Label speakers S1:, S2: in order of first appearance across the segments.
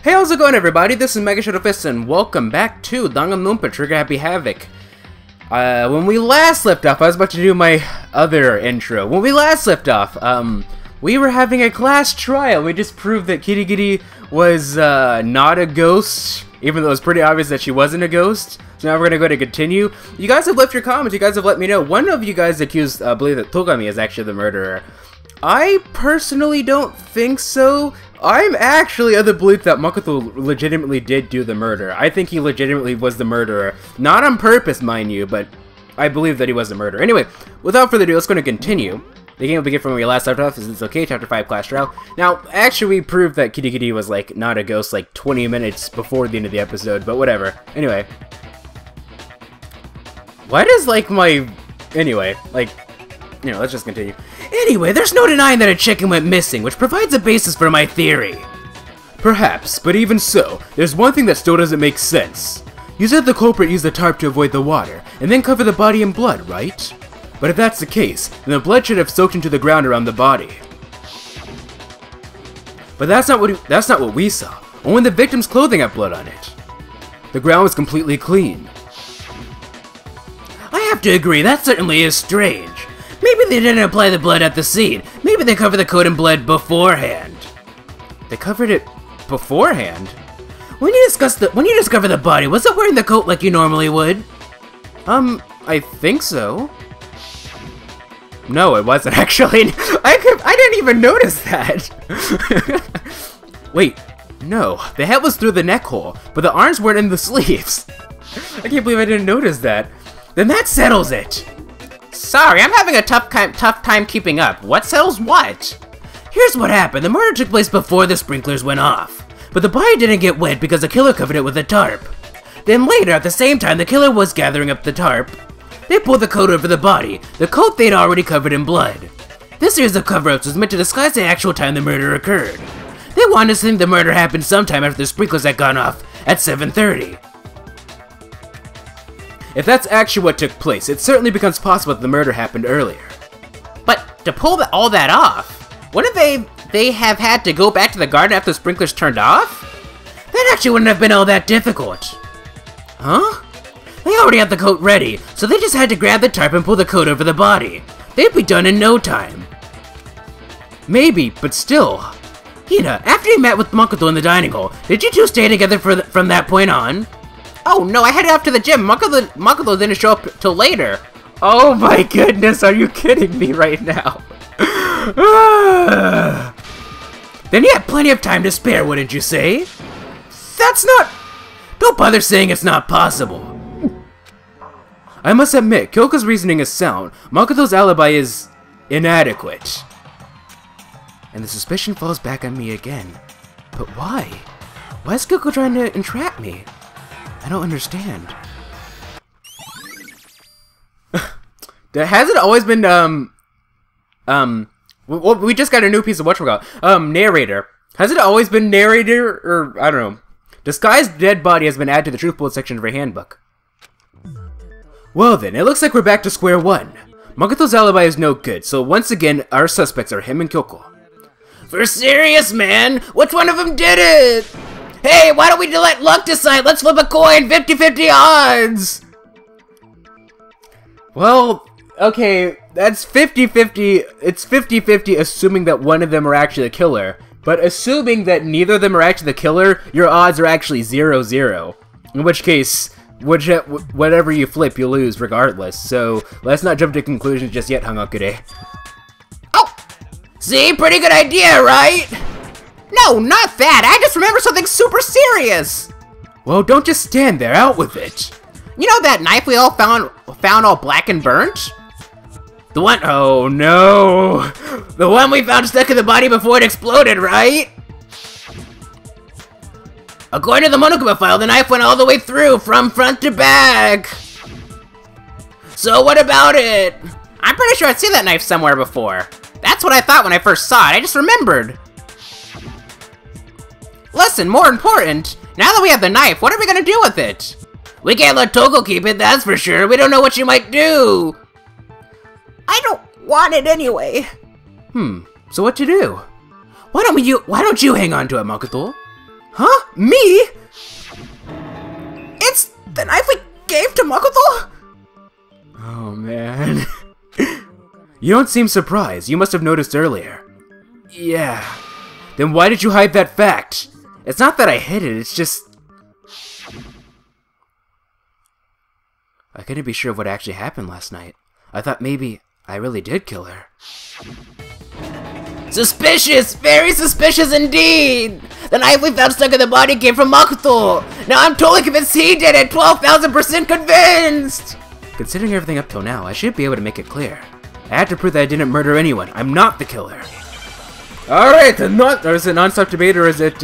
S1: Hey, how's it going, everybody? This is MegaShadowFist, and welcome back to Danganronpa Trigger Happy Havoc. When we last left off, I was about to do my other intro. When we last left off, we were having a class trial. We just proved that Kirigiri was, not a ghost, even though it was pretty obvious that she wasn't a ghost. So now we're gonna go to continue. You guys have left your comments. You guys have let me know. One of you guys accused, believe that Togami is actually the murderer. I personally don't think so. I'm actually of the belief that Makoto legitimately did do the murder. I think he legitimately was the murderer. Not on purpose, mind you, but I believe that he was the murderer. Anyway, without further ado, let's go to continue. The game will begin from where we last left off. It's okay, Chapter 5, Class Trial. Now, actually, we proved that Kirigiri was, like, not a ghost, like, 20 minutes before the end of the episode, but whatever. Anyway. Why does, like, my... Anyway, like... You know, let's just continue. Anyway, there's no denying that a chicken went missing, which provides a basis for my theory. Perhaps, but even so, there's one thing that still doesn't make sense. You said the culprit used the tarp to avoid the water, and then cover the body in blood, right? But if that's the case, then the blood should have soaked into the ground around the body. But that's not what we saw. Only the victim's clothing had blood on it. The ground was completely clean. I have to agree, that certainly is strange. Maybe they didn't apply the blood at the scene. Maybe they covered the coat in blood beforehand. They covered it beforehand? When you discover the body, was it wearing the coat like you normally would? I think so. No, it wasn't actually. I didn't even notice that. Wait, no. The head was through the neck hole, but the arms weren't in the sleeves. I can't believe I didn't notice that. Then that settles it. Sorry, I'm having a tough time keeping up. What settles what? Here's what happened. The murder took place before the sprinklers went off. But the body didn't get wet because the killer covered it with a tarp. Then later, at the same time the killer was gathering up the tarp, they pulled the coat over the body, the coat they'd already covered in blood. This series of cover-ups was meant to disguise the actual time the murder occurred. They wanted us to think the murder happened sometime after the sprinklers had gone off at 7:30. If that's actually what took place, it certainly becomes possible that the murder happened earlier. But to pull all that off, wouldn't they have had to go back to the garden after the sprinklers turned off? That actually wouldn't have been all that difficult. Huh? They already had the coat ready, so they just had to grab the tarp and pull the coat over the body. They'd be done in no time. Maybe, but still. Hina, after you met with Makoto in the dining hall, did you two stay together from that point on? Oh no, I headed off to the gym. Makoto didn't show up till later. Oh my goodness, are you kidding me right now? Then you had plenty of time to spare, wouldn't you say? That's not... Don't bother saying it's not possible. I must admit, Kyoko's reasoning is sound. Makoto's alibi is... inadequate. And the suspicion falls back on me again. But why? Why is Kyoko trying to entrap me? I don't understand. Has it always been, we just got a new piece of whatchamacallit, narrator. Has it always been narrator, or, I don't know. Disguised dead body has been added to the truth bullet section of her handbook. Well then, it looks like we're back to square one. Makoto's alibi is no good, so once again, our suspects are him and Kyoko. For serious, man? Which one of them did it? Hey, why don't we let luck decide? Let's flip a coin, 50-50 odds! Well, okay, that's 50-50, it's 50-50 assuming that one of them are actually the killer. But assuming that neither of them are actually the killer, your odds are actually 0-0. In which case, whatever you flip, you lose regardless. So, let's not jump to conclusions just yet, Hangakure. Oh! See? Pretty good idea, right? No, not that! I just remember something super serious! Well, don't just stand there, out with it! You know that knife we all found all black and burnt? The one- oh no! The one we found stuck in the body before it exploded, right? According to the Monokuma file, the knife went all the way through, from front to back! So what about it? I'm pretty sure I've seen that knife somewhere before. That's what I thought when I first saw it, I just remembered. Listen, more important, now that we have the knife, what are we gonna do with it? We can't let Toko keep it, that's for sure. We don't know what she might do. I don't want it anyway. So what to do? Why don't you hang on to it, Makoto? Huh? Me? It's the knife we gave to Makoto? Oh, man. You don't seem surprised. You must have noticed earlier. Yeah. Then why did you hide that fact? It's not that I hid it, it's just... I couldn't be sure of what actually happened last night. I thought maybe I really did kill her. Suspicious! Very suspicious indeed! The knife we found stuck in the body came from Makoto! Now I'm totally convinced he did it! 12,000% convinced! Considering everything up till now, I should be able to make it clear. I have to prove that I didn't murder anyone. I'm not the killer. Alright, is it non-stop debate or is it,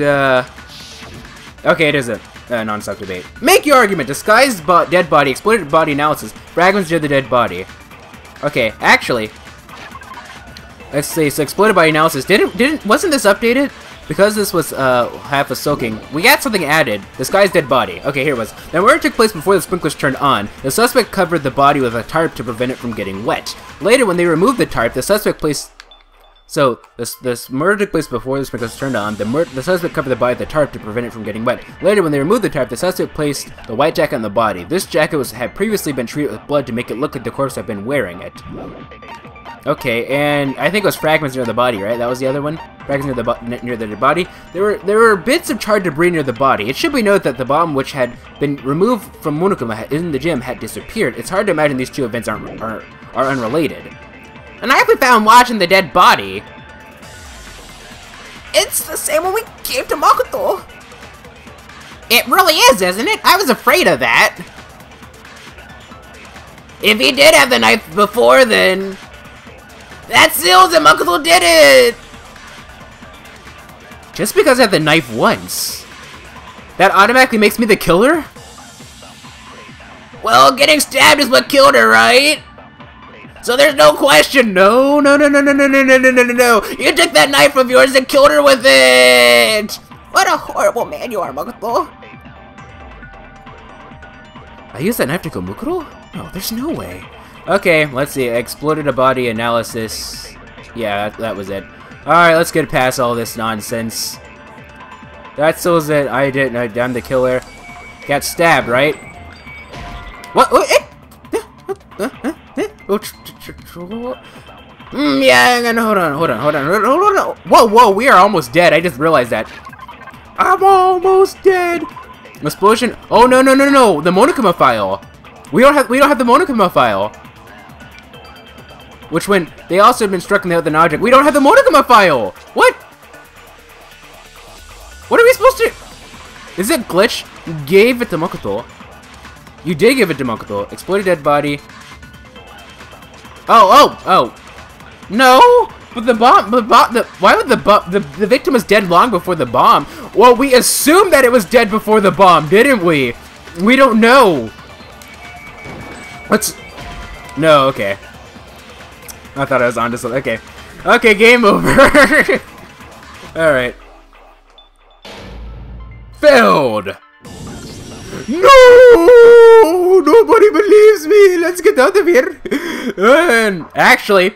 S1: Okay, it is a non-stop debate. Make your argument. Disguised dead body, exploded body analysis, fragments near the dead body. Okay, actually, let's see. So exploded body analysis wasn't this updated? Because this was half a soaking, we got something added. Disguised dead body. Okay, here it was. The murder took place before the sprinklers turned on. The suspect covered the body with a tarp to prevent it from getting wet. Later, when they removed the tarp, the suspect placed. So this murder took place before the sprinklers turned on. The suspect covered the body with a tarp to prevent it from getting wet. Later, when they removed the tarp, the suspect placed the white jacket on the body. This jacket had previously been treated with blood to make it look like the corpse had been wearing it. Okay, and I think it was fragments near the body, right? That was the other one? Fragments near the body. There were bits of charred debris near the body. It should be noted that the bomb, which had been removed from Monokuma in the gym, had disappeared. It's hard to imagine these two events are unrelated. And I actually found watching the dead body. It's the same one we gave to Makoto. It really is, isn't it? I was afraid of that. If he did have the knife before, then... that seals it! Makoto did it! Just because I have the knife once, that automatically makes me the killer? Well, getting stabbed is what killed her, right? So there's no question. No. You took that knife of yours and killed her with it! What a horrible man you are, Makoto. I used that knife to kill Makoto? No, there's no way. Okay, let's see. Exploded a body analysis. Yeah, that was it. Alright, let's get past all this nonsense. That seals it. I'm the killer. Got stabbed, right? What? Yeah, hold on. Whoa, we are almost dead. I just realized that. I'm almost dead. Explosion. Oh, no. The Monokuma file. We don't have the Monokuma file. Which when they also have been struck in the other object. We don't have the Monokuma file! What? What are we supposed to... Is it glitch? You gave it to Makoto. You did give it to Makoto. Exploded dead body. Oh. No! But the bomb... why would the victim was dead long before the bomb? Well, we assumed that it was dead before the bomb, didn't we? We don't know. Let's... No, okay. I thought I was onto something. Okay. Okay, game over. Alright. Failed! No! Nobody believes me! Let's get out of here! And actually... it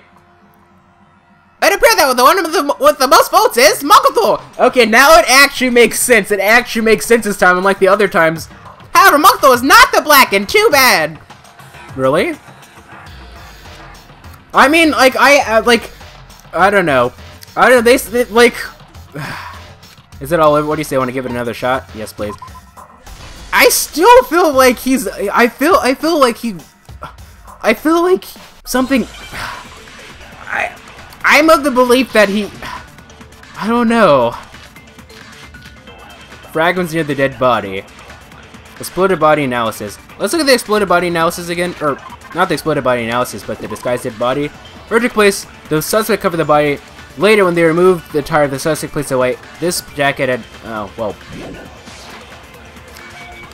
S1: appears that the one with the most votes is Makoto! Okay, now it actually makes sense. It actually makes sense this time, unlike the other times. However, Makoto is not the black, and too bad! Really? I mean, like, I don't know. They like... Is it all over? What do you say? Want to give it another shot? Yes, please. I still feel like he's... I feel like something... I'm of the belief that he... I don't know. Fragments near the dead body. Exploded body analysis. Let's look at the exploded body analysis again. Or, not the exploded body analysis, but the disguised dead body. Murder took place. The suspect covered the body. Later, when they removed the tire, the suspect placed the white. This jacket had... Oh, well.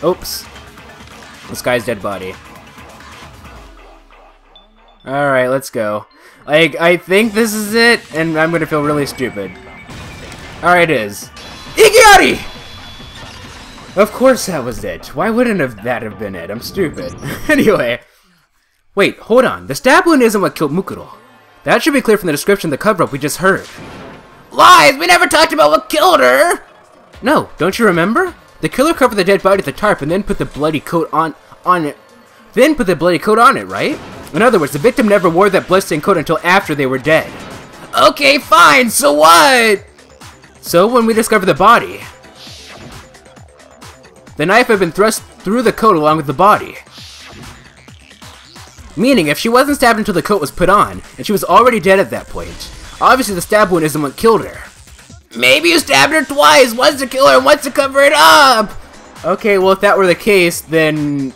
S1: Oops. Disguised dead body. Alright, let's go. I think this is it, and I'm gonna feel really stupid. Alright, it is. Ikiari! Of course that was it. Why wouldn't that have been it? I'm stupid. Anyway. Wait, hold on. The stab wound isn't what killed Mukuro. That should be clear from the description of the cover-up we just heard. Lies! We never talked about what killed her! No, don't you remember? The killer covered the dead body with the tarp and then put the bloody coat on it. Then put the bloody coat on it, right? In other words, the victim never wore that bloodstained coat until after they were dead. Okay, fine, so what? So when we discovered the body, the knife had been thrust through the coat along with the body. Meaning, if she wasn't stabbed until the coat was put on, and she was already dead at that point, obviously the stab wound isn't what killed her. Maybe you stabbed her twice, once to kill her and once to cover it up! Okay, well if that were the case, then...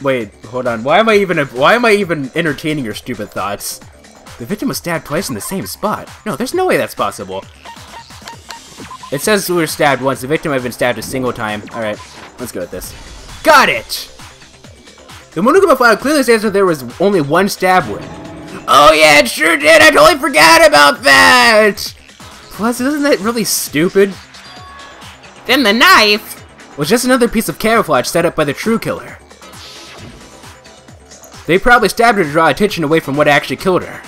S1: Wait, hold on, why am I even entertaining your stupid thoughts? The victim was stabbed twice in the same spot. No, there's no way that's possible. It says we were stabbed once, the victim had been stabbed a single time. Alright, let's go with this. Got it! The Monokuma file clearly says that there was only one stab wound. Oh yeah, it sure did! I totally forgot about that! Plus, isn't that really stupid? Then the knife was just another piece of camouflage set up by the true killer. They probably stabbed her to draw attention away from what actually killed her.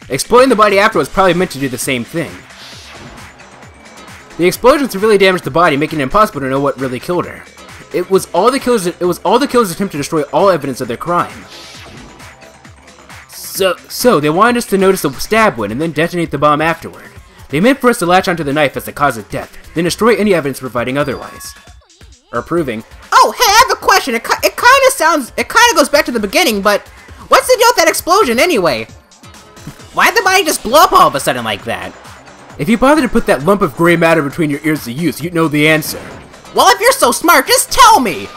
S1: Exploding the body after was probably meant to do the same thing. The explosion severely damaged the body, making it impossible to know what really killed her. It was all the killer's attempt to destroy all evidence of their crime. So they wanted us to notice the stab wound and then detonate the bomb afterward. They meant for us to latch onto the knife as the cause of death, then destroy any evidence providing otherwise. Or proving. Oh, hey, I have a question. It kind of goes back to the beginning, but what's the deal with that explosion anyway? Why'd the body just blow up all of a sudden like that? If you bother to put that lump of gray matter between your ears to use, you'd know the answer. Well, if you're so smart, just tell me!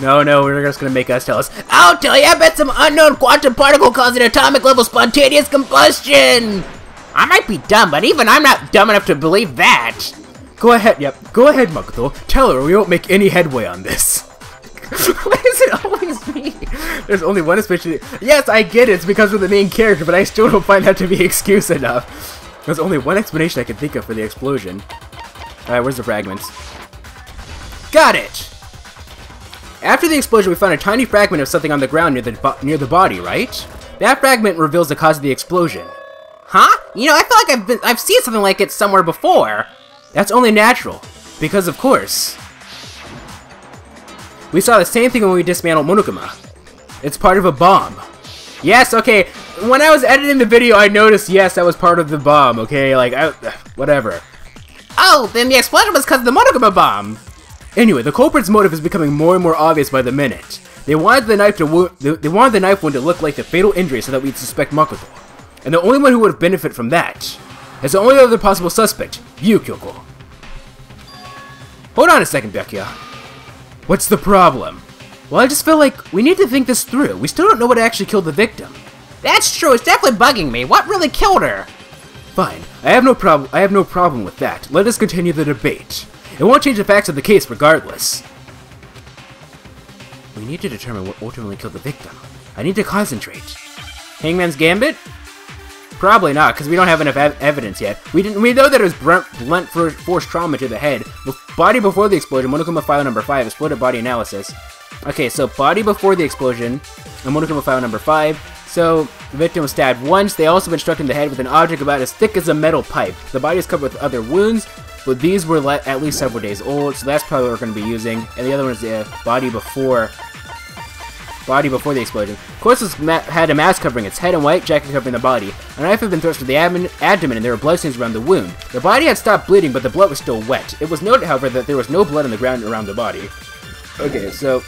S1: No, we're just gonna make us tell us. I'll tell you, I bet some unknown quantum particle caused an atomic level spontaneous combustion! I might be dumb, but even I'm not dumb enough to believe that! Go ahead, go ahead, Makoto. Tell her we won't make any headway on this. Why is it always me? There's only one explanation. Yes, I get it, it's because of the main character, but I still don't find that to be excuse enough. There's only one explanation I can think of for the explosion. Alright, where's the fragments? Got it! After the explosion, we found a tiny fragment of something on the ground near the body, right? That fragment reveals the cause of the explosion. Huh? You know, I feel like I've seen something like it somewhere before. That's only natural, because of course, we saw the same thing when we dismantled Monokuma. It's part of a bomb. Yes, okay, when I was editing the video, I noticed, yes, that was part of the bomb, okay? Like, whatever. Oh, then the explosion was because of the Monokuma bomb! Anyway, the culprit's motive is becoming more and more obvious by the minute. They wanted the knife wound to look like the fatal injury so that we'd suspect Makoto. And the only one who would have benefited from that is the only other possible suspect, you, Kyoko. Hold on a second, Byakuya. What's the problem? Well, I just feel like we need to think this through. We still don't know what actually killed the victim. That's true, it's definitely bugging me. What really killed her? Fine, I have no problem with that. Let us continue the debate. It won't change the facts of the case regardless. We need to determine what ultimately killed the victim. I need to concentrate. Hangman's Gambit? Probably not, because we don't have enough evidence yet. We know that it was blunt force trauma to the head. Body before the explosion, Monokuma file number 5, exploded body analysis. Okay, so body before the explosion, and Monokuma file number 5. So, the victim was stabbed once. They also been struck in the head with an object about as thick as a metal pipe. The body is covered with other wounds, but these were at least several days old, so that's probably what we're going to be using. And the other one is the body before the explosion. Of course, this had a mask covering its head and white jacket covering the body. A knife had been thrust through the abdomen and there were bloodstains around the wound. The body had stopped bleeding, but the blood was still wet. It was noted, however, that there was no blood on the ground around the body. Okay, so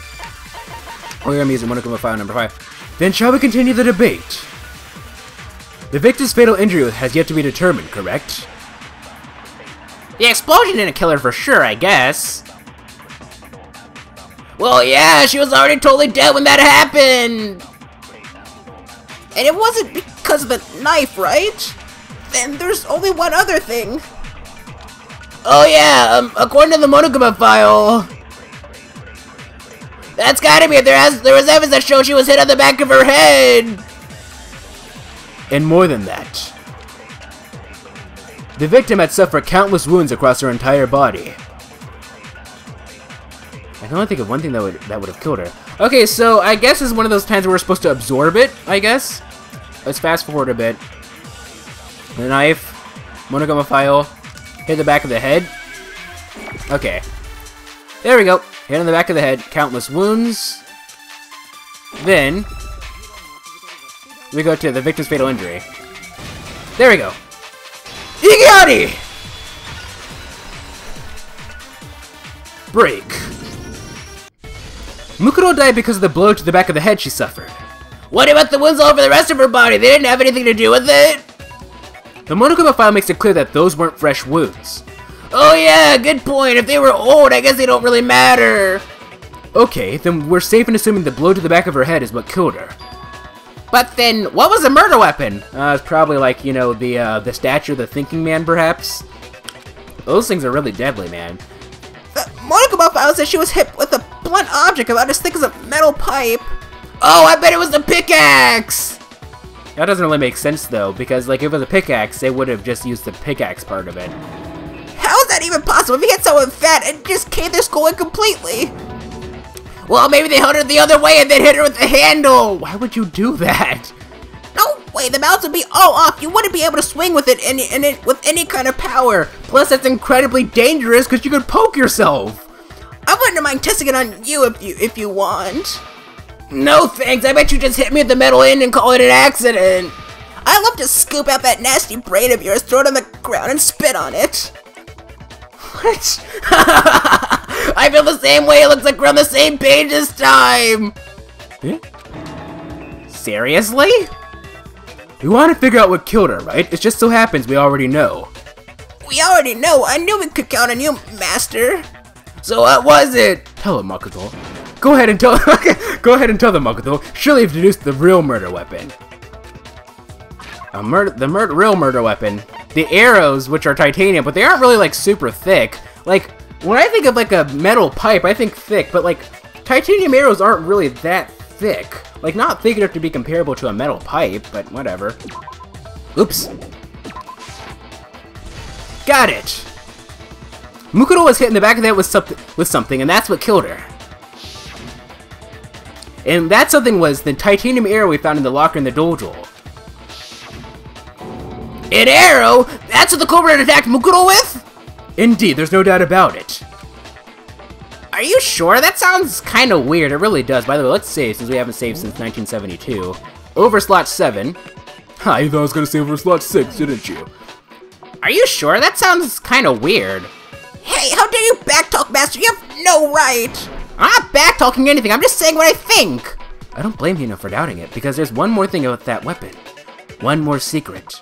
S1: we're going to be using Monokuma file number 5. Then shall we continue the debate? The victim's fatal injury has yet to be determined, correct? The explosion didn't kill her for sure, I guess. Well, yeah, she was already totally dead when that happened! And it wasn't because of the knife, right? Then there's only one other thing. Oh yeah, according to the Monokuma file, that's gotta be it. There was evidence that showed she was hit on the back of her head! And more than that, the victim had suffered countless wounds across her entire body. I can only think of one thing that would have killed her. Okay, so I guess this is one of those times where we're supposed to absorb it, I guess. Let's fast forward a bit. The knife, Monokuma file, Hit the back of the head. Okay. There we go. Hit on the back of the head. Countless wounds. Then, we go to the victim's fatal injury. There we go. Igati! Break. Makoto died because of the blow to the back of the head she suffered. What about the wounds all over the rest of her body? They didn't have anything to do with it? The Monokuma file makes it clear that those weren't fresh wounds. Oh yeah, good point. If they were old, I guess they don't really matter. Okay, then we're safe in assuming the blow to the back of her head is what killed her. But then, what was a murder weapon? It's probably like, you know, the statue of the thinking man, perhaps? Those things are really deadly, man. The Monokuma file says she was hit with a blunt object about as thick as a metal pipe. Oh, I bet it was the pickaxe! That doesn't really make sense, though, because, like, if it was a pickaxe, they would have just used the pickaxe part of it. How is that even possible? If you hit someone fat and just caved their skull in completely? Well, maybe they held her the other way and then hit her with the handle! Why would you do that? No way, the balance would be all off. You wouldn't be able to swing with it with any kind of power. Plus, that's incredibly dangerous because you could poke yourself. I wouldn't mind testing it on you if you want. No thanks, I bet you just hit me with the metal end and call it an accident. I'd love to scoop out that nasty brain of yours, throw it on the ground, and spit on it. What? I feel the same way, it looks like we're on the same page this time! Seriously? We want to figure out what killed her, right? It just so happens we already know. We already know? I knew we could count on you, Master. So what was it? Tell him, Makoto. Go ahead and tell them, Makoto. Surely you've deduced the real murder weapon. Real murder weapon. The arrows, which are titanium, but they aren't really, like, super thick. Like, when I think of, like, a metal pipe, I think thick, but, like, titanium arrows aren't really that thick. Like, not thick enough to be comparable to a metal pipe, but whatever. Oops. Got it! Makoto was hit in the back of the head with something, and that's what killed her. And that something was the titanium arrow we found in the locker in the dojo. An arrow? That's what the culprit attacked Makoto with? Indeed, there's no doubt about it. Are you sure? That sounds kind of weird. It really does. By the way, let's save, since we haven't saved since 1972. Over slot 7. Ha, you thought I was going to save over slot 6, didn't you? Are you sure? That sounds kind of weird. Hey, how dare you backtalk, Master? You have no right. I'm not backtalking anything. I'm just saying what I think. I don't blame you for doubting it, because there's one more thing about that weapon. One more secret.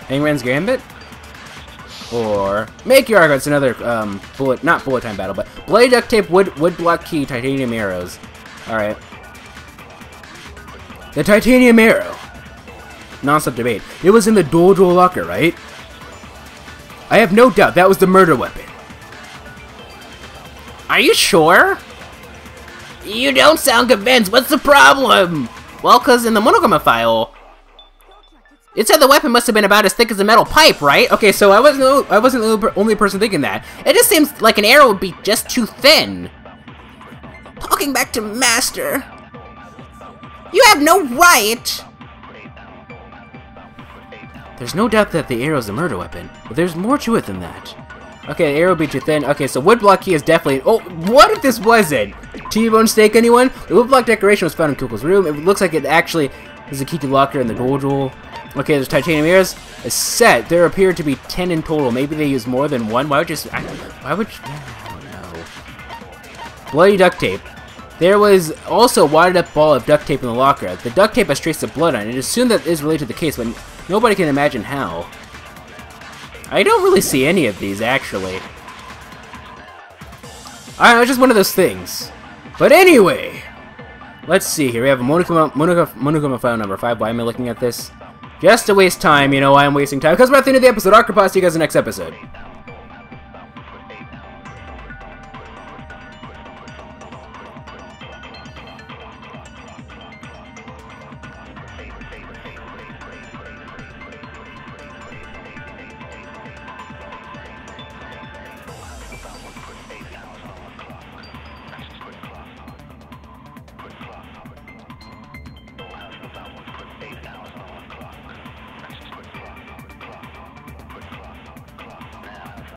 S1: Hangman's Gambit? Or make your arguments another not bullet time battle, but blade duct tape, wood block key, titanium arrows. Alright. The titanium arrow. Non-stop debate. It was in the dojo locker, right? I have no doubt that was the murder weapon. Are you sure? You don't sound convinced. What's the problem? Well, cause in the Monokuma file, it said the weapon must have been about as thick as a metal pipe, right? Okay, so I wasn't the only person thinking that. It just seems like an arrow would be just too thin. Talking back to Master. You have no right! There's no doubt that the arrow is a murder weapon, but there's more to it than that. Okay, the arrow would be too thin. Okay, so wood block key is definitely... Oh, what if this wasn't? T-bone steak, anyone? The wood block decoration was found in Kuko's room. It looks like it actually is a key to locker in the dojo. Okay, there's titanium arrows. A set. There appear to be 10 in total. Maybe they use more than one. I don't know. Bloody duct tape. There was also a wadded up ball of duct tape in the locker. The duct tape has traces of blood on it. It is assumed that it is related to the case, but nobody can imagine how. I don't really see any of these, actually. I don't know, it's just one of those things. But anyway, let's see here. We have a Monokuma file number 5. Why am I looking at this? Just to waste time, you know why I'm wasting time. Because we're at the end of the episode. Archipod, see you guys in the next episode.